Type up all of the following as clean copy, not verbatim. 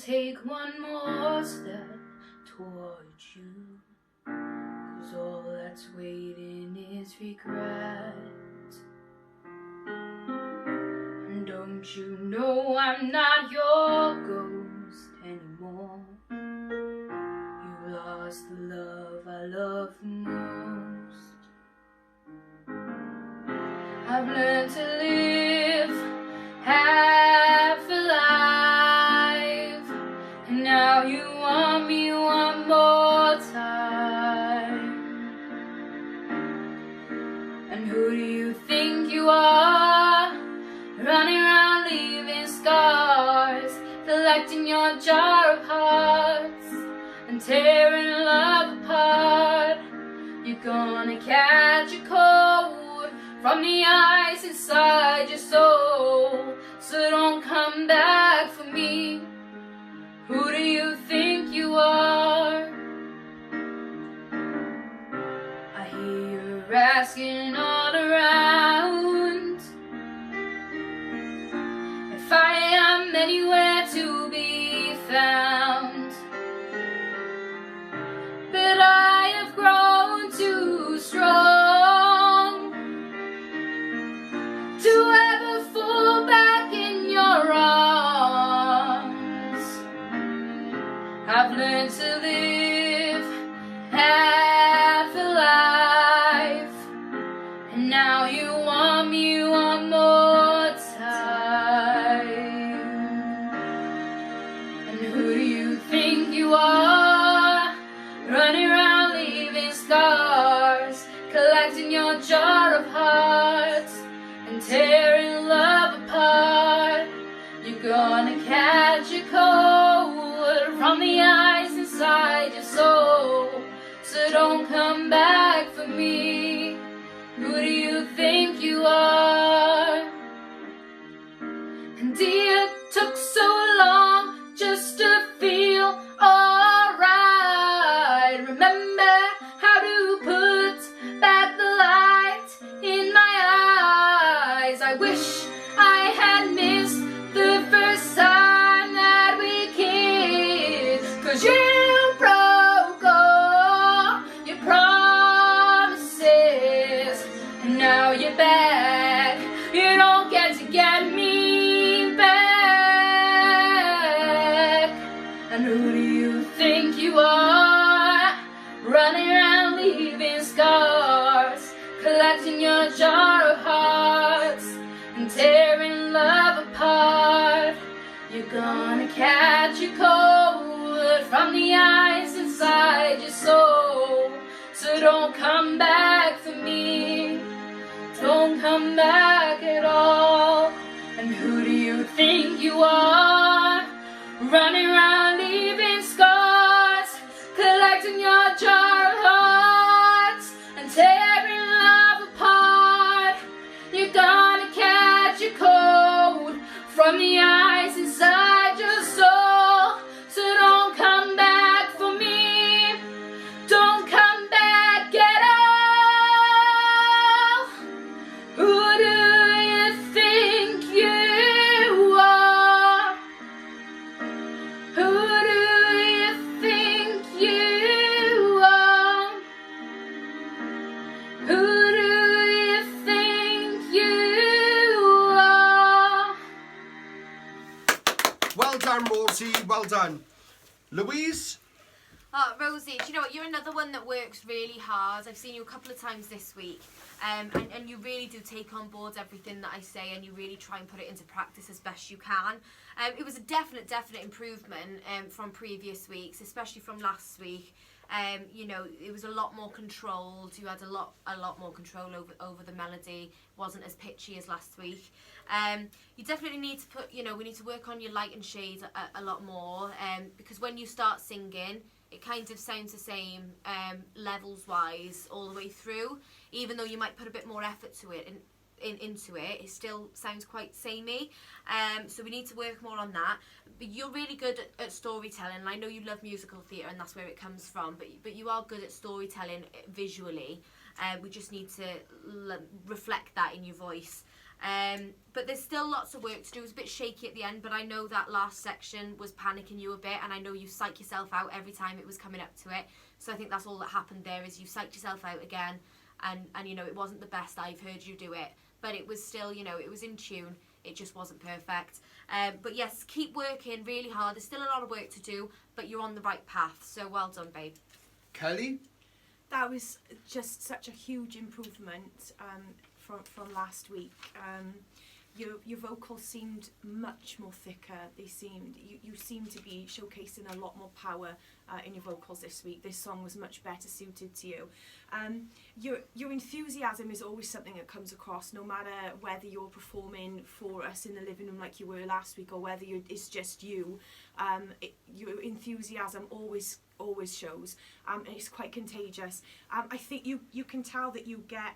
take one more step towards you, 'cause all that's waiting is regret. And don't you know I'm not your ghost anymore? You lost the love I love the most. I've learned to live half alive, and now you want me one more time. And who do you think you are, running around leaving scars, collecting your jar of hearts and tearing love apart? You're gonna catch a cold from the ice inside your soul, so don't come back for me. Who do you think you are? I hear you're asking all around if I am anywhere to be found, but I have grown too strong to ever fall back in your arms. I've learned to live half alive, and now you want me one more time. And who do you think you are, running around leaving scars, collecting your jar of hearts and tearing love apart? You're gonna catch a cold from the ice inside your soul, so don't come back for me. Who do you think you are? And it took so long just to feel alright. Remember how to put back the light in my eyes. I wish I had missed the first time that we kissed, 'cause you broke all your promises, and now you're back. You don't get to get me back. And who do you think you are, running around leaving scars, collecting your jar of hearts and tearing love apart? You're gonna catch a cold from the ice inside your soul, so don't come back for me. Don't come back at all. And who do you think you are, running around leaving scars, collecting your jar of hearts and tearing love apart? You're gonna catch a cold from the ice inside your soul, so don't come back for me. Don't come back at all. Who do you think you are? Who do you think you are? Who do you think you are? Well done, Rosie. Well done. Louise? Oh, Rosie, do you know what? You're another one that works really hard. I've seen you a couple of times this week, and you really do take on board everything that I say, and you really try and put it into practice as best you can. It was a definite improvement from previous weeks, especially from last week. You know, it was a lot more controlled. You had a lot more control over the melody. It wasn't as pitchy as last week. You definitely need to put, you know, we need to work on your light and shade a lot more, because when you start singing, it kind of sounds the same levels wise all the way through. Even though you might put a bit more effort to it and into it, it still sounds quite samey. So we need to work more on that. But you're really good at storytelling, and I know you love musical theatre and that's where it comes from, but you are good at storytelling visually. We just need to reflect that in your voice. But there's still lots of work to do. It was a bit shaky at the end, but I know that last section was panicking you a bit, and I know you psych yourself out every time it was coming up to it. So I think that's all that happened there, is you psyched yourself out again, and you know, it wasn't the best I've heard you do it, but it was still, you know, it was in tune. It just wasn't perfect. But yes, keep working really hard. There's still a lot of work to do, but you're on the right path. So well done, babe. Kelly? That was just such a huge improvement from last week. Your vocals seemed much more thicker. They seemed you seem to be showcasing a lot more power in your vocals this week. This song was much better suited to you. Your enthusiasm is always something that comes across, no matter whether you're performing for us in the living room like you were last week, or whether it's just you. Your enthusiasm always shows, and it's quite contagious. I think you can tell that you get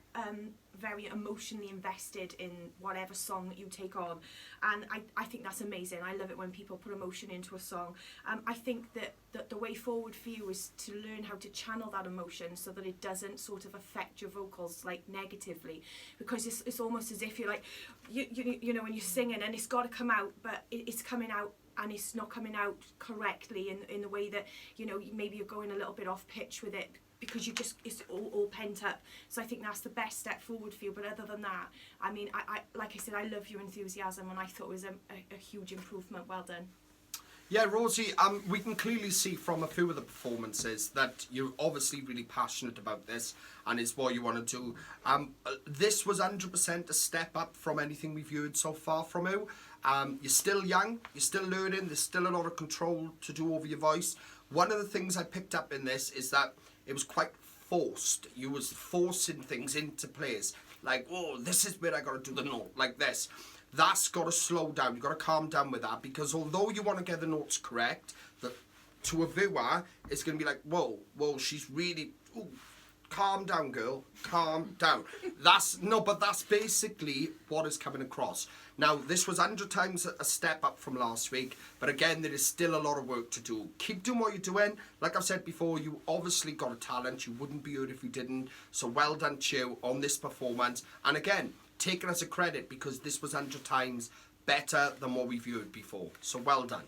very emotionally invested in whatever song that you take on, and I think that's amazing. I love it when people put emotion into a song. I think that the way forward for you is to learn how to channel that emotion so that it doesn't sort of affect your vocals like negatively, because it's almost as if you're like you know, when you're singing and it's got to come out, but it's coming out and it's not coming out correctly in the way that, you know, maybe you're going a little bit off pitch with it because it's all pent up. So I think that's the best step forward for you. But other than that, I mean, I like I said, I love your enthusiasm, and I thought it was a huge improvement. Well done. Yeah, Rosie, we can clearly see from a few of the performances that you're obviously really passionate about this and it's what you want to do. This was 100% a step up from anything we've heard so far from you. You're still young, you're still learning, there's still a lot of control to do over your voice. One of the things I picked up in this is that it was quite forced. You was forcing things into place. Like, oh, this is where I got to do the note, like this. That's got to slow down. You've got to calm down with that, because although you want to get the notes correct, to a viewer, it's going to be like, whoa, she's really... Ooh, calm down, girl. Calm down. But that's basically what is coming across. Now, this was 100 times a step up from last week, but again, there is still a lot of work to do. Keep doing what you're doing. Like I've said before, you obviously got a talent. You wouldn't be here if you didn't. So well done to you on this performance. And again, take it as a credit, because this was 100 times better than what we've heard before. So well done.